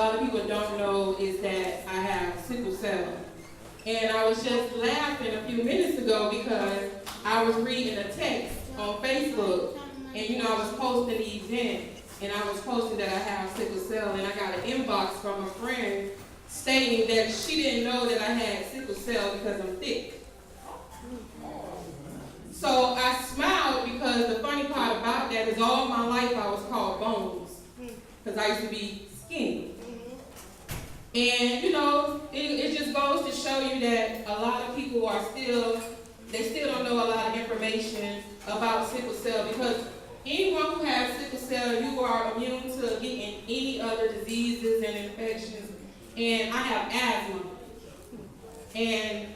lot of people don't know is that I have sickle cell. And I was just laughing a few minutes ago because I was reading a text on Facebook, and I was posting the event, and I was posting that I have sickle cell, and I got an inbox from a friend stating that she didn't know that I had sickle cell because I'm thick. So I smiled because the funny part about that is all my life I was called Bones because I used to be skinny. And it just goes to show you that a lot of people they still don't know a lot of information about sickle cell, because anyone who has sickle cell, you are immune to getting any other diseases and infections. And I have asthma. And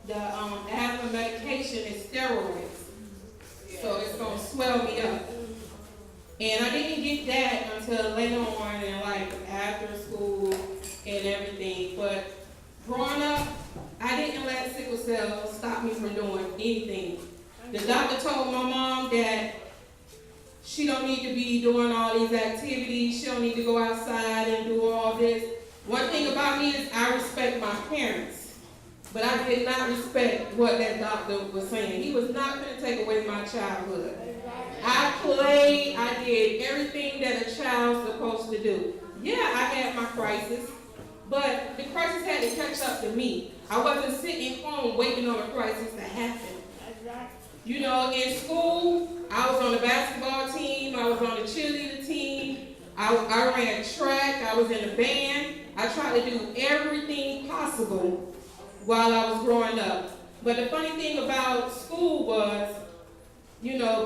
the asthma medication is steroids. So it's going to swell me up. And I didn't get that until later on in life, after school and everything. But growing up, I didn't let sickle cell stop me from doing anything. The doctor told my mom that she don't need to be doing all these activities. She don't need to go outside and do all this. One thing about me is I respect my parents, but I did not respect what that doctor was saying. He was not going to take away my childhood. I played, I did everything that a child's supposed to do. Yeah, I had my crisis, but the crisis had to catch up to me. I wasn't sitting home waiting on a crisis to happen. In school, I was on the basketball team, I was on the cheerleader team, I ran track, I was in the band. I tried to do everything possible while I was growing up. But the funny thing about school was,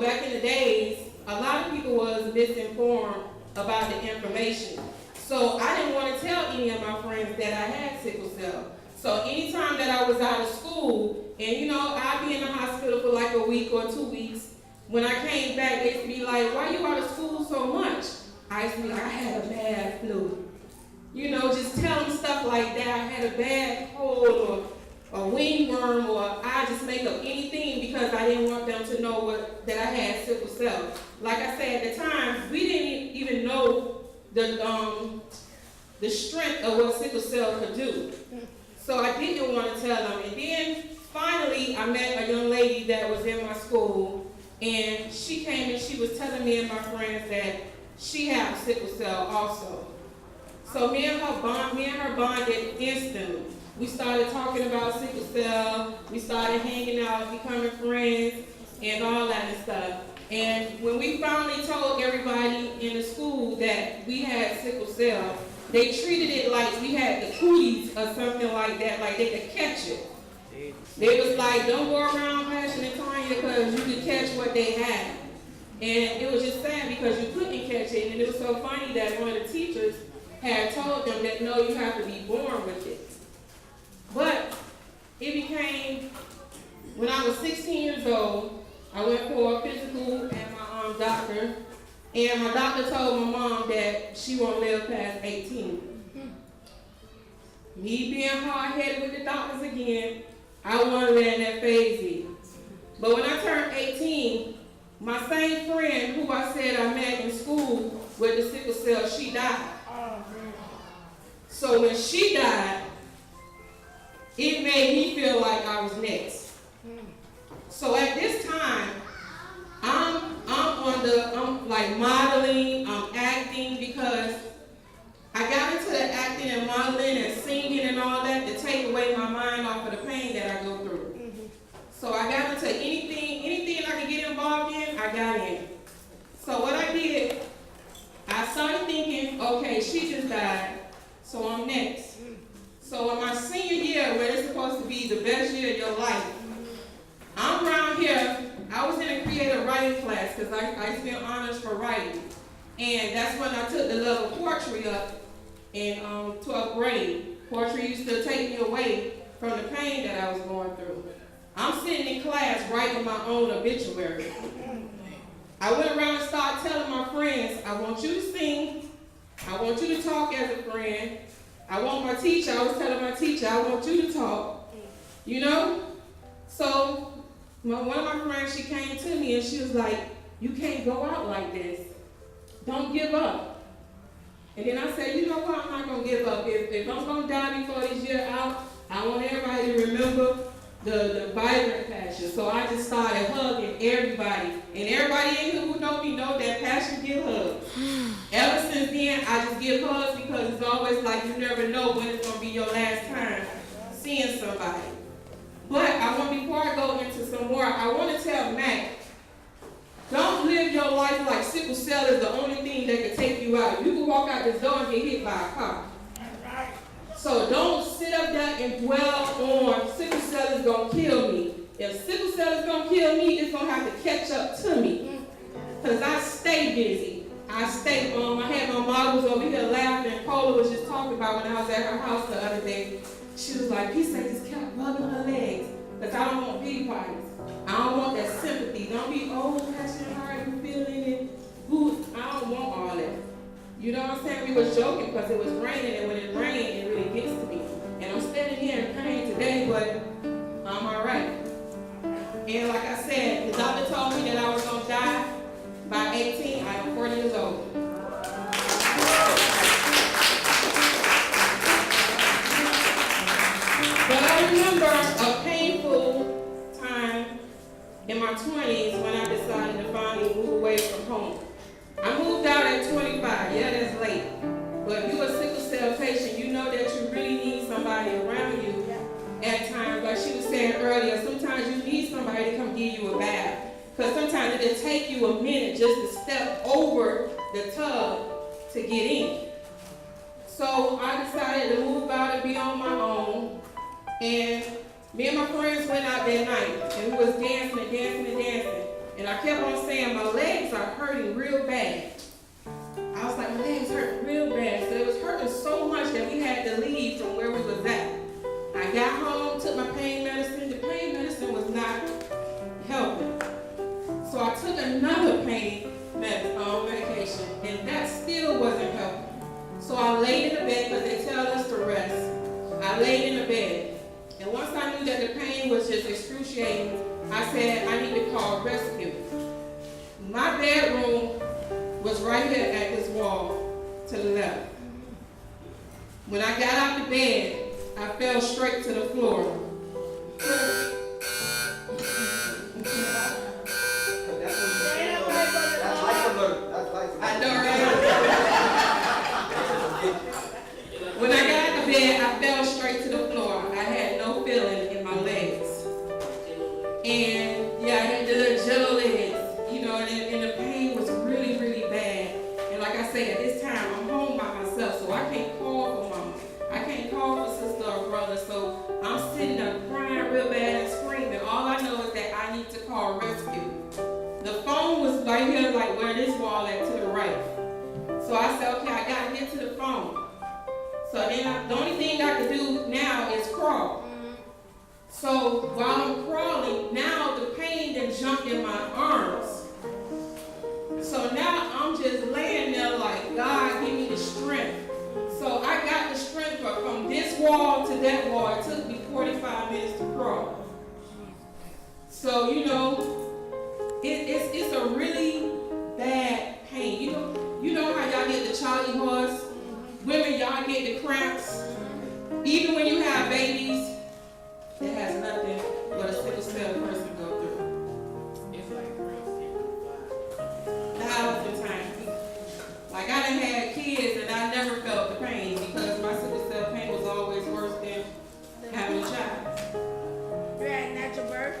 back in the days, a lot of people was misinformed about the information. So I didn't want to tell any of my friends that I had sickle cell. So anytime that I was out of school, and I'd be in the hospital for like a week or 2 weeks, when I came back, they used to be like, why you out of school so much? I used to be like, I had a bad flu. Just tell them stuff like that. I had a bad cold or a wingworm, or I just make up anything because I didn't want them to know that I had sickle cell. Like I said, at the time, we didn't even know the strength of what sickle cell could do. So I didn't want to tell them. And then finally, I met a young lady that was in my school, and she came and she was telling me and my friends that she had sickle cell also. So me and her bonded instantly. We started talking about sickle cell, we started hanging out, becoming friends, and all that and stuff. And when we finally told everybody in the school that we had sickle cell, they treated it like we had the cooties or something like that, like they could catch it. They was like, don't go around passing it on you because you could catch what they had. And it was just sad because you couldn't catch it. And it was so funny that one of the teachers had told them that, no, you have to be born with it. But it became, when I was 16 years old, I went for a physical at my doctor, and my doctor told my mom that she won't live past 18. Me being hard-headed with the doctors again, I wasn't letting that phase me. But when I turned 18, my same friend who I said I met in school with the sickle cell, she died. So when she died, it made me feel like I was next. So at this time, I'm like modeling, I'm acting, because I got into the acting and modeling and singing and all that to take away my mind off of the pain that I go through. So I got into anything I could get involved in, I got in. So what I did, I started thinking, okay, she just died, so I'm next. So in my senior year, where it's supposed to be the best year of your life, I'm around here. I was in a creative writing class because I used to be in honors for writing. And that's when I took the love of poetry up in 12th grade. Poetry used to take me away from the pain that I was going through. I'm sitting in class writing my own obituary. I went around and started telling my friends, I want you to sing, I want you to talk as a friend, I want my teacher, I was telling my teacher, I want you to talk, So one of my friends, she came to me and she was like, you can't go out like this. Don't give up. And then I said, you know what, I'm not going to give up. If I'm going to die before this year out, I want everybody to remember the vibrant passion. So I just started hugging everybody. And everybody in here who know me know that passion give hugs. Ever since then, I just give hugs because it's always like you never know when it's going to be your last time seeing somebody. But before I go into some more, I want to tell Mac, don't live your life like sickle cell is the only thing that can take you out. You can walk out this door and get hit by a car. So don't sit up there and dwell on sickle cell is going to kill me. If sickle cell is going to kill me, it's going to have to catch up to me. Because I stay busy. I had my models over here laughing, and Paula was just talking about when I was at her house the other day. She was like, P-Say just kept rubbing her legs. Because I don't want pity parties. I don't want that sympathy. Don't be, passionate, how are you feeling? And who? I don't want all that. You know what I'm saying? We was joking because it was raining, and when it rains, it really gets to me. And I'm standing here in pain today, but I'm all right. And like I said, the doctor told me that I was going to die by 18. I am 40 years old. But I remember a painful time in my 20s when I decided to finally move away from home. I moved out at 25. Yeah, that's late. But if you're a sickle cell patient, you know that you really need somebody around you at times. Like she was saying earlier, sometimes you need somebody to come give you a bath. Because sometimes it'll take you a minute just to step over the tub to get in. So I decided to move out and be on my own. And me and my friends went out that night, and we was dancing and dancing and dancing. And I kept on saying, my legs are hurting real bad. I was like, my legs hurt real bad. So it was hurting so much that we had to leave from where we was at. I got home, took my pain medicine. The pain medicine was not helping. So I took another pain medication, and that still wasn't helping. So I laid in the bed because they tell us to rest. I laid in the bed. And once I knew that the pain was just excruciating, I said, I need to call rescue. My bedroom was right here at this wall to the left. When I got out the bed, I fell straight to the floor. I know, right? When I got out the bed, I fell straight to the floor. I had no feeling in my legs. And yeah, I had the little jello legs, you know, and the pain was really, really bad. And like I said, at this time, I'm home by myself, so I can't call for mama. I can't call for sister or brother, so I'm sitting there crying real bad and screaming. All I know is that I need to call rescue. The phone was right here, like where this wall at to the right. So I said, okay, I gotta get to the phone. So then the only thing I can do now is crawl. So while I'm crawling, now the pain then jumped in my arms. So now I'm just laying there like, God, give me the strength. So I got the strength from this wall to that wall. It took me 45 minutes to crawl. So, you know, it's a really bad pain. You know how y'all get the Charlie horse? Women, y'all get the cramps. Even when you have babies, it has nothing but a sickle cell person go through. It's like 1,000 times. Like I done had kids and I never felt the pain because my sickle cell pain was always worse than having a child. You had natural birth?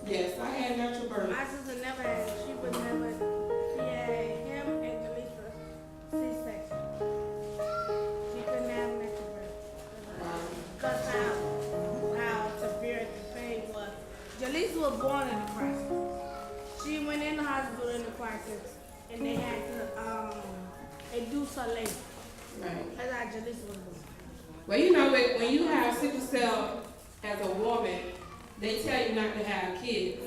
Yes, I had natural birth. My sister never had. She had him and Delisa C-section. She couldn't have natural birth. Because how severe the pain was. Delisa was born in a crisis. She went in the hospital in the crisis, and they had to induce her labor. Right. That's how Delisa was born. Well, you know, when you have sickle cell as a woman, they tell you not to have kids.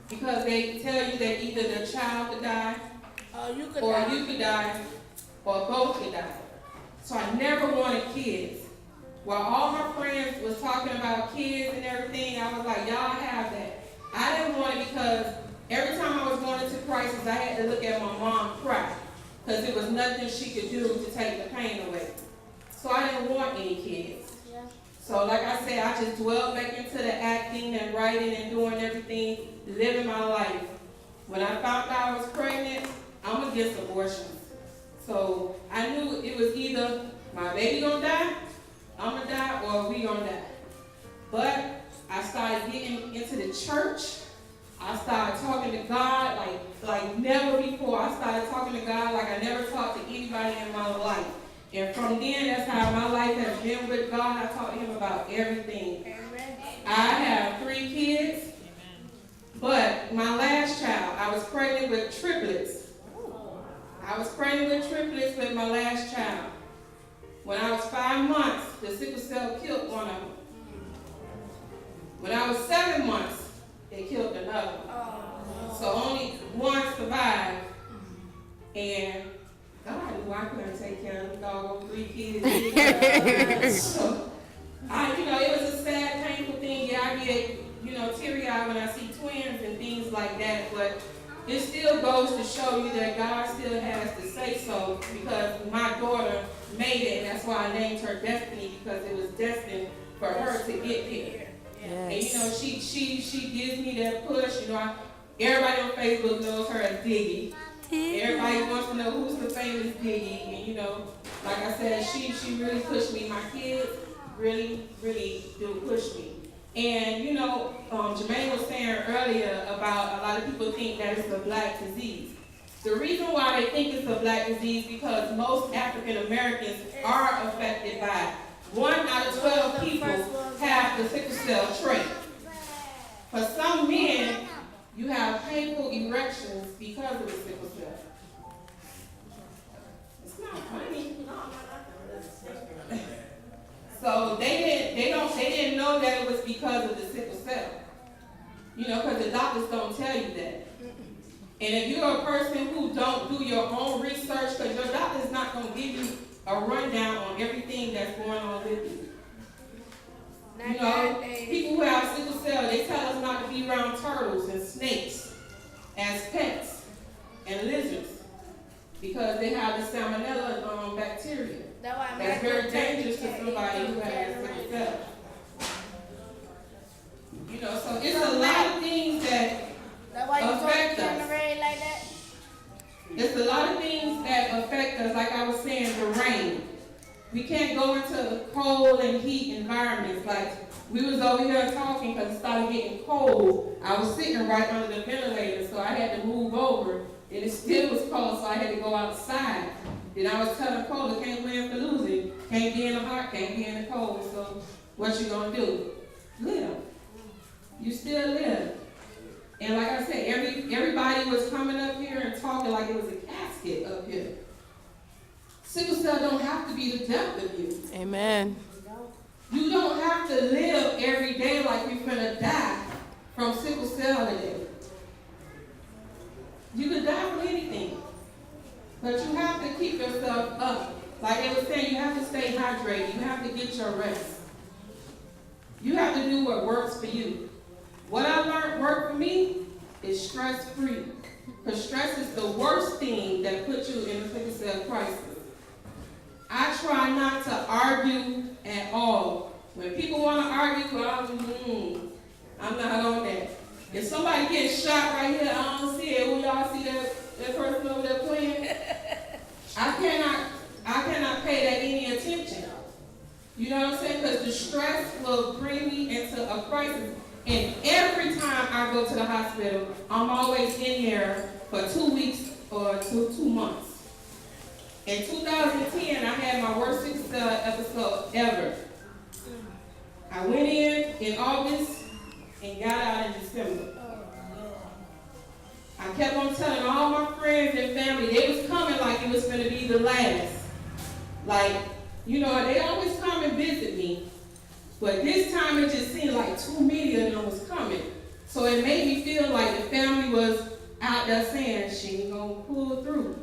Because they tell you that either the child could die, you could die, or both could die. So I never wanted kids. While all my friends was talking about kids and everything, I was like, y'all have that. I didn't want it because every time I was going into crisis, I had to look at my mom cry. because there was nothing she could do to take the pain away. So I didn't want any kids. Yeah. So like I said, I just dwelled back into the acting and writing and doing everything, living my life. When I found out I was pregnant, I'm against abortions. So I knew it was either my baby gonna die, I'm gonna die, or we gonna die. But I started getting into the church. I started talking to God like never before. I started talking to God like I never talked to anybody in my life. And from then, that's how my life has been with God. I talk to him about everything. Amen. I have 3 kids, but my last child, I was pregnant with triplets. I was pregnant with triplets with my last child. When I was 5 months, the sickle cell killed one of them. When I was 7 months, it killed another one. So only one survived. And God knew I couldn't take care of them doggone 3 kids. So, it was a sad, painful thing. Yeah, I get, teary-eyed when I see twins and things like that. But it still goes to show you that God still has to say so, because my daughter made it, and that's why I named her Destiny, because it was destined for her to get here. Yes. And she gives me that push. Everybody on Facebook knows her as Diggy. Everybody wants to know who's the famous Diggy. And like I said, she really pushed me. My kids really, really do push me. And Jermaine was saying earlier about a lot of people think that it's a black disease. The reason why they think it's a black disease because most African Americans are affected by it. 1 out of 12 people have the sickle cell trait. For some men, you have painful erections because of the sickle cell. It's not funny. So they didn't know that it was because of the sickle cell. Because the doctors don't tell you that. And if you're a person who don't do your own research, because your doctor is not going to give you a rundown on everything that's going on with you. People who have sickle cell, they tell us not to be around turtles and snakes as pets and lizards because they have the salmonella bacteria. That's very dangerous to somebody who has sickle cell. So it's a lot of things that affect us. There's a lot of things that affect us, like I was saying, the rain. We can't go into cold and heat environments. Like we was over here talking because it started getting cold. I was sitting right under the ventilator, so I had to move over. And it still was cold, so I had to go outside. Then I was telling Cole, can't win for losing. Can't be in the hot, can't be in the cold. So what you gonna do? Live. You still live. And like I said, everybody was coming up here and talking like it was a casket up here. Sickle cell don't have to be the death of you. Amen. You don't have to live every day like you're gonna die from sickle cell today. You could die from anything. But you have to keep yourself up. Like they were saying, you have to stay hydrated. You have to get your rest. You have to do what works for you. What I learned worked for me is stress-free. Because stress is the worst thing that puts you in a sickle cell crisis. I try not to argue at all. When people want to argue, I'm not on that. If somebody gets shot right here, I don't see it. Will y'all see that person over there playing? I cannot pay that any attention. You know what I'm saying? Because the stress will bring me into a crisis. And every time I go to the hospital, I'm always in there for 2 weeks or 2 months. In 2010, I had my worst sickle cell episode ever. I went in August and got out in December. I kept on telling all my friends and family, they was coming like it was going to be the last. Like, they always come and visit me. But this time it just seemed like too many of them was coming. So it made me feel like the family was out there saying, she ain't gonna pull through.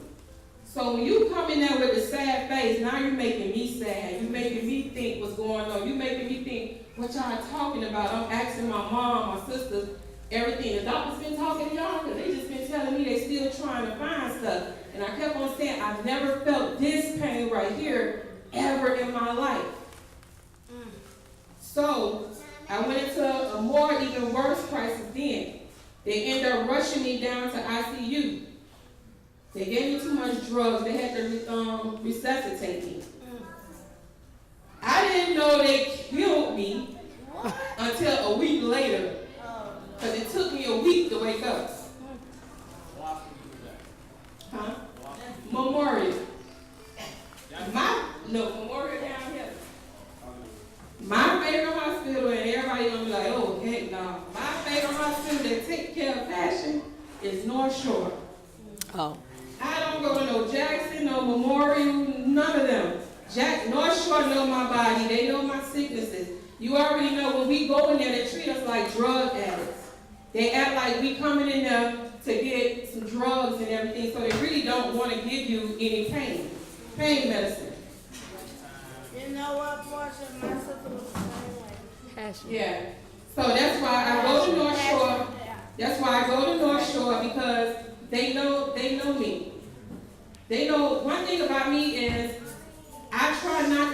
So when you come in there with a sad face, now you're making me sad. You're making me think what's going on. You're making me think what y'all talking about. I'm asking my mom, my sisters, everything. The doctor's been talking to y'all because they just been telling me they still trying to find stuff. And I kept on saying, I've never felt this pain right here ever in my life. So I went into a more even worse crisis then. They ended up rushing me down to ICU. They gave me too much drugs. They had to resuscitate me. I didn't know they killed me until a week later. Because it took me a week to wake up. Huh? Memorial. Memorial down here. My favorite hospital, and everybody gonna be like, oh, heck no. My favorite hospital that take care of passion is North Shore. Oh. I don't go to no Jackson, no Memorial, none of them. North Shore know my body. They know my sicknesses. You already know when we go in there, they treat us like drug addicts. They act like we coming in there to get some drugs and everything, so they really don't want to give you any pain medicine. You know what, Portia? My sister was the same way. Passion. Yeah. So that's why I go to North Shore. That's why I go to North Shore, because they know me. They know one thing about me is I try not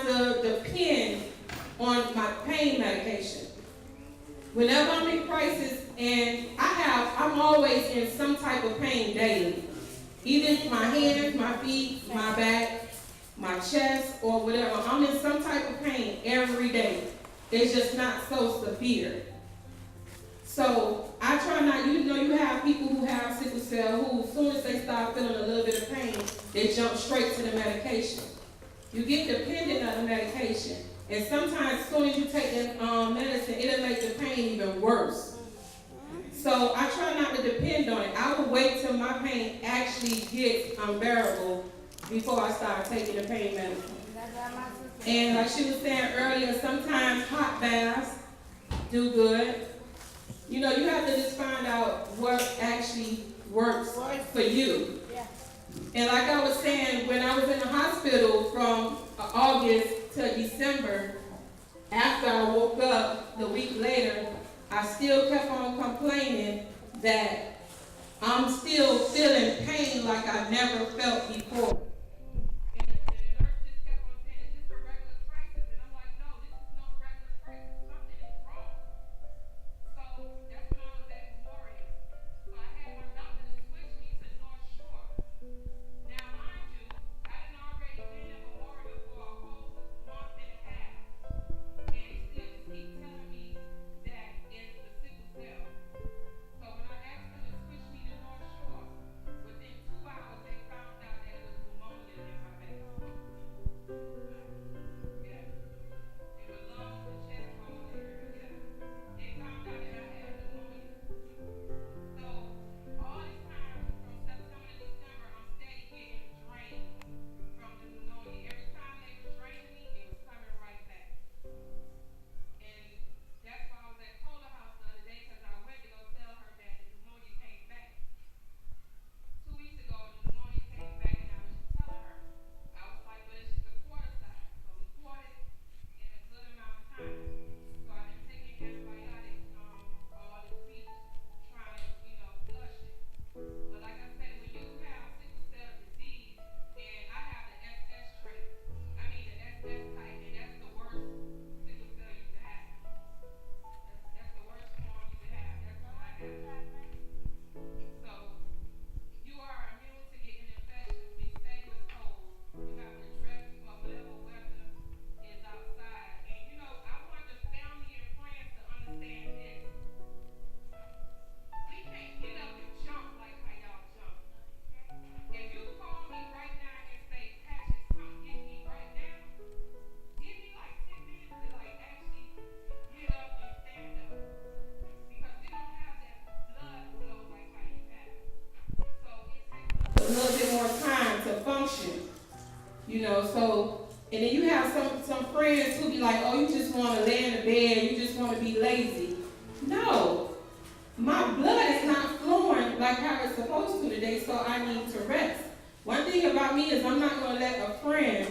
to depend on my pain medication. Whenever I'm in crisis, and I'm always in some type of pain daily. Either my hands, my feet, my back, my chest, or whatever. I'm in some type of pain every day. It's just not so severe. So I try not, you have people who have sickle cell who, as soon as they start feeling a little bit of pain, they jump straight to the medication. You get dependent on the medication. And sometimes, as soon as you take the medicine, it'll make the pain even worse. So I try not to depend on it. I will wait till my pain actually gets unbearable before I start taking the pain medicine. And like she was saying earlier, sometimes hot baths do good. You have to just find out what actually works for you. And like I was saying, when I was in the hospital from August to December, after I woke up the week later, I still kept on complaining that I'm still feeling pain like I never felt before. And the nurse just kept on saying, it's just a regular crisis. And I'm like, no, this is no regular crisis. Something is wrong. So that's when I was at Memorial. So I had my doctor to switch me to North Shore. Now, mind you, I had already been at Memorial for a whole month and a half. And they still just keep telling me that it's the sickle cell. So when I asked them to switch me to North Shore, within 2 hours they found out that it was pneumonia in my back. Yeah. It was lungs and chest wall area. Yeah. They found out that I had pneumonia. So all this time from September to December, I'm steady getting drained from the pneumonia. Every time they were draining me, it was coming right back. And that's why I was at Cola House the other day, because I went to go tell her that the pneumonia came back. 2 weeks ago, the pneumonia came back, and I was just telling her. I was like, but it's just a quarter size. So we caught it in a good amount of time. So I've been taking antibiotics all this week, trying to, flush it. But like I said, when you have sickle cell disease, and I have the SS trait, the SS type, and that's the worst sickle cell you can have. That's the worst form you can have. That's what I have. So you are immune to getting infections. We stay with cold. You have to dress for whatever weather is outside. And I want the family and friends to understand this. We can't get up and jump like how y'all jump. If you call me right now and say, Patches, come get me right now, give me like 10 minutes to actually get up and stand up. Because we don't have that blood flow like how you have. So it takes a little bit more time to function. And then you have some friends who be like, oh, you just want to lay in the bed, you just want to be lazy. No. My blood is not flowing like how it's supposed to today, so I need to rest. One thing about me is I'm not going to let a friend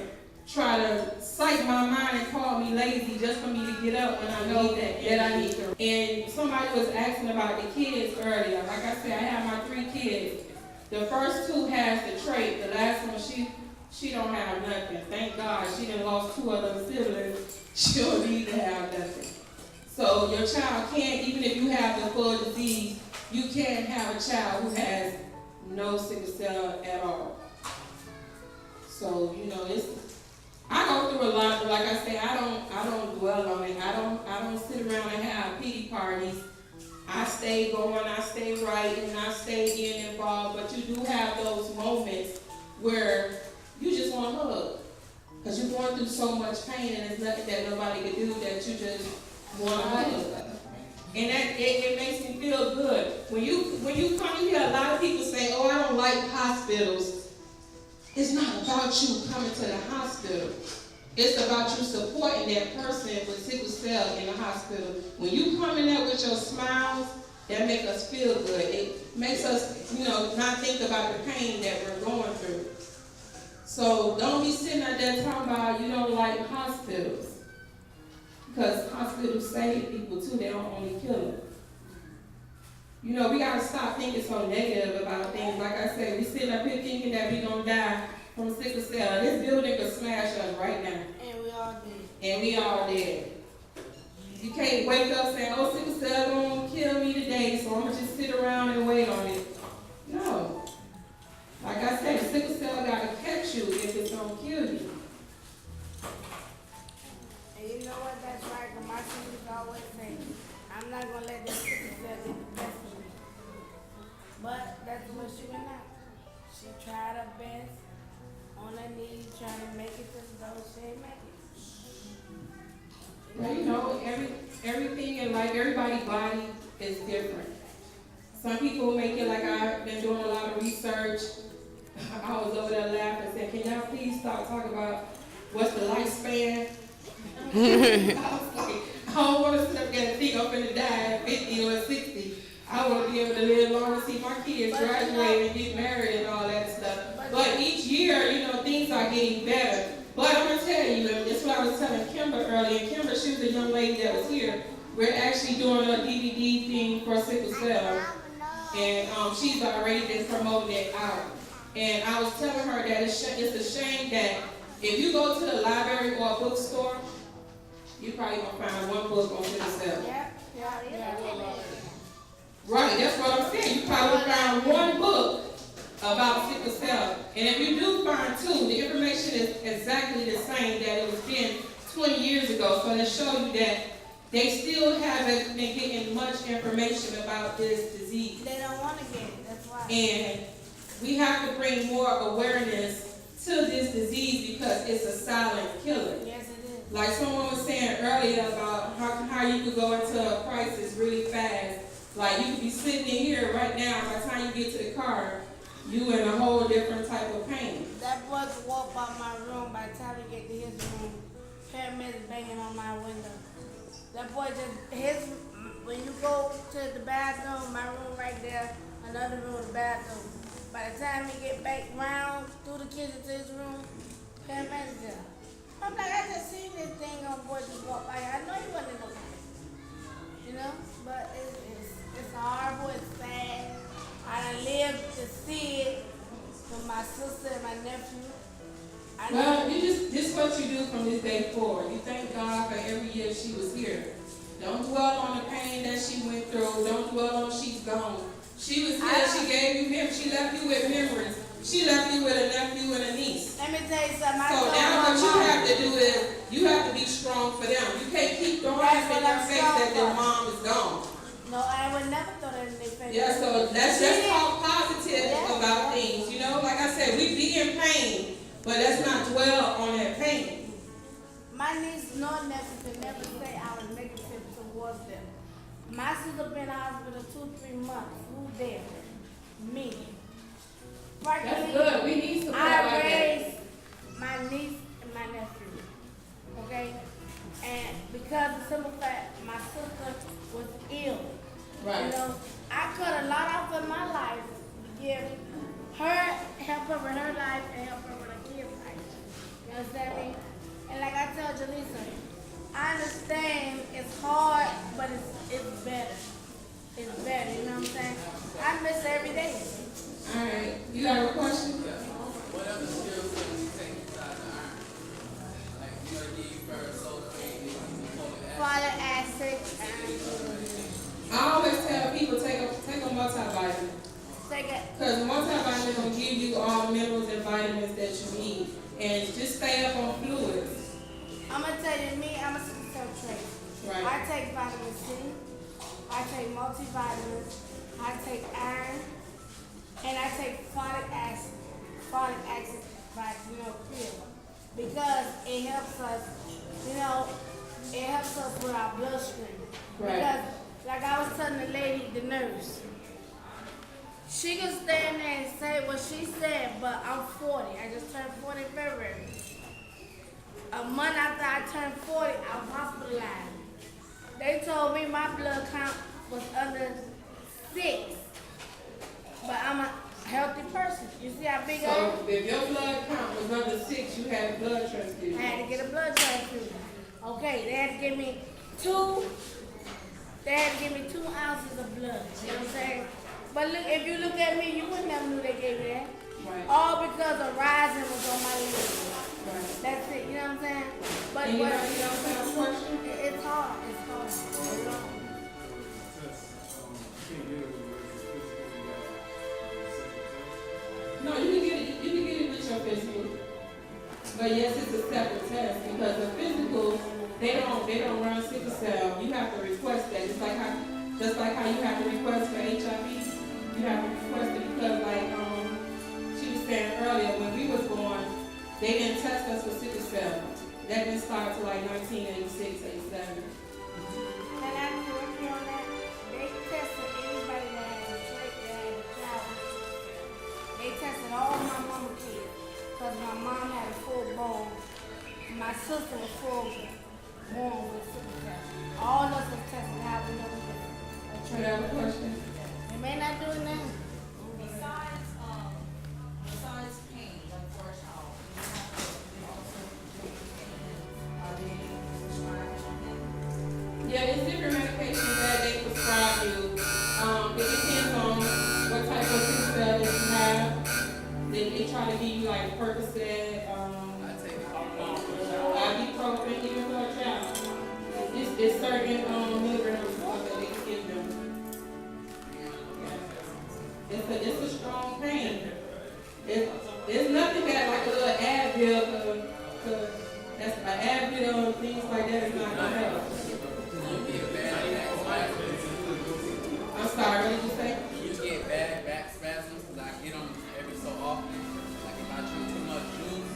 try to psych my mind and call me lazy just for me to get up when I know that I need to. And somebody was asking about the kids earlier. Like I said, I have my 3 kids. the first two has the trait. The last one, she don't have nothing. Thank God. She done lost 2 of them siblings. She don't need to have nothing. So your child can't, even if you have the full disease, you can't have a child who has no sickle cell at all. So, you know, I go through a lot, but like I say, I don't dwell on it. I don't sit around and have pity parties. I stay going, I stay writing, I stay getting involved, but you do have those moments where you just want to hug. Because you're going through so much pain and there's nothing that nobody can do that you just want to hug. And that it makes me feel good. When you come, you hear a lot of people say, oh, I don't like hospitals. It's not about you coming to the hospital. It's about you supporting that person with sickle cell in the hospital. When you come in there with your smiles, that makes us feel good. It makes us, not think about the pain that we're going through. So don't be sitting out there talking about you don't like hospitals. Because hospitals save people too, they don't only kill them. We gotta stop thinking so negative about things. Like I said, we sitting up here thinking that we're gonna die from sickle cell. This building could smash us right now. And we all dead. And we all dead. You can't wake up saying, oh, sickle cell gonna kill me today, so I'm gonna just sit around and wait on it. No. Like I said, sickle cell gotta catch you if it's gonna kill you. And you know what, that's right, because my sisters always say, I'm not going to let this sickle cell get the best of me. But that's what she went out. She tried her best, on her knees, trying to make it to those she ain't make it. Well, everything in life, everybody's body is different. Some people make it like I've been doing a lot of research. I was over there laughing and said, can y'all please stop talking about what's the lifespan? I was like, I don't want to sit up there and think I'm going to die at 50 or 60. I want to be able to live long, see my kids graduate and get married and all that stuff. But each year, things are getting better. But I'm going to tell you, and that's what I was telling Kimber earlier. Kimber, she was a young lady that was here. We're actually doing a DVD thing for sickle cell. And she's already been promoting it out. And I was telling her that it's a shame that if you go to the library or a bookstore, you probably gonna find one book on sickle cell. Yeah. Right, that's what I'm saying. You probably found one book about sickle cell. And if you do find 2, the information is exactly the same that it was been 20 years ago. So to show you that they still haven't been getting much information about this disease. They don't want to get it, that's why. And we have to bring more awareness to this disease because it's a silent killer. Yes, it is. Like someone was saying earlier about how you could go into a crisis really fast. Like you could be sitting in here right now, by the time you get to the car, you in a whole different type of pain. That boy could walk by my room, by the time we get to his room, paramedics banging on my window. That boy when you go to the bathroom, my room right there, another room, the bathroom. By the time he get back round through the kitchen to his room, paramedics there. I'm like, I just seen this thing on boy just walk by. I know he wasn't no pain. But it's horrible, it's sad. I done lived to see it from my sister and my nephew. Well, this is what you do from this day forward. You thank God for every year she was here. Don't dwell on the pain that she went through. Don't dwell on she's gone. She was here, she gave you him, she left you with memories. She left you with a nephew and a niece. Let me tell you something. So now what you have to do is, you have to be strong for them. You can't keep throwing it in their face that their mom is gone. No, I would never throw that in their face. Yeah, so let's talk positive about things. Like I said, we be in pain, but let's not dwell on that pain. My niece nor nephew could never say I was negative towards them. My sister been in the hospital 2-3 months. Who's there? Me. That's good. We need support I like that. raised my niece and my nephew. Okay? And because of the simple fact my sister was ill. Right. I cut a lot off in my life to give her, help her with her life and help her with her kids' life. You understand me? And like I told Jaleesa, I understand it's hard, but it's better. It's better, you know what I'm saying? I miss her every day. All right. You have a question? What other skills can we take besides the iron? Like, you know, you first sulfate, Folic acid, I always tell people take a multivitamin. take it. Because multivitamin will give you all the minerals and vitamins that you need. And just stay up on fluids. I'm gonna tell you, me, I'm a sickle cell trait. Right. I take vitamin C, I take multivitamins, I take iron, and I take folic acid, like, pill. Because it helps us, it helps us with our bloodstream. Right. Because, like I was telling the lady, the nurse, she can stand there and say what she said, but I'm 40. I just turned 40 in February. A month after I turned 40, I was hospitalized. They told me my blood count was under 6, but I'm a healthy person. You see how big I am? So if your blood count was under 6, you had a blood transfusion. I had to get a blood transfusion. Okay, they had to give me 2 ounces of blood. You know what I'm saying? But look, if you look at me, you wouldn't never knew they gave me that. Right. All because of rising was on my list. Right. That's it, you know what I'm saying? But Anybody else have a question? it's hard. It's hard. It's hard. No, you can get it with your physical. But yes, it's a separate test because the physical, they don't run sickle cell. You have to request that. Just like how you have to request for HIV, you have to request it because she was saying earlier, when we was born, they didn't test us for sickle cell. That didn't start till like 1986, 87. And I correct you on that. They tested anybody that had a trait, that had a child. They tested all my mama kids. Because my mom had a full bone. My sister was full born with sickle cell. All of us have tested how we know we get a You trait. have a question? They may not do it now. Besides pain, like for a child, Yeah, it's different medications that they prescribe you. It depends on what type of sickle cell that you have. They try to give you like Percocet, I take all ibuprofen, even for a child. It's certain milligrams of stuff that they can give them. It's a strong pain. It's nothing bad like a little Advil, cause that's an Advil and things like that is not gonna help. I'm sorry, what did you say? You get bad back spasms because I get them every so often. Like if I drink too much juice,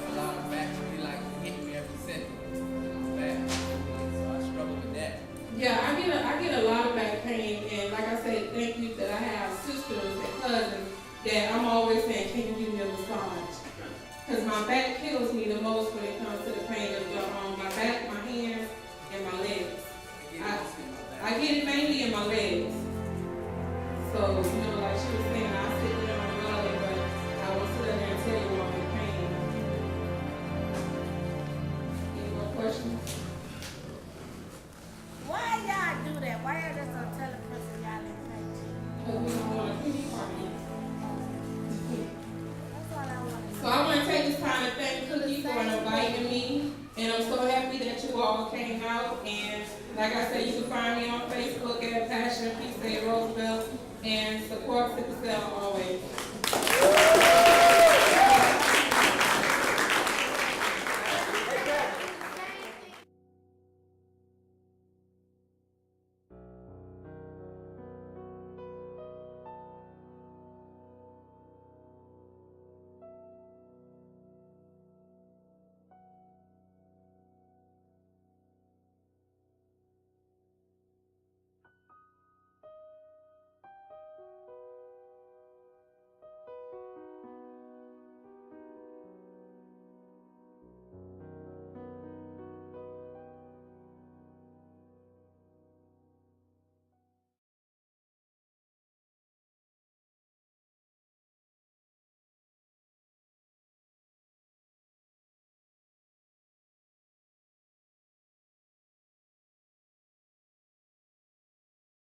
a lot of back be like hitting me every second. It's bad. So I struggle with that. Yeah, I get a lot of back pain, and like I said, thank you that I have sisters and cousins that I'm always saying, can you give me a massage? Because my back kills me the most when it comes to the pain of my back, my hands, and my legs. I get it mainly in my legs. So, like she was saying, I sit there and I'm rolling, but I won't sit there and tell you I'm in pain. Any more questions? Why y'all do that? Why y'all just don't tell a person y'all in pain? Because we don't want a pity party. That's all I want to So I want to take this time to thank Cookie for inviting me, and I'm so happy that you all came out. And like I said, you can find me on Facebook at Passion Peace Roosevelt, and support Sickle Cell always.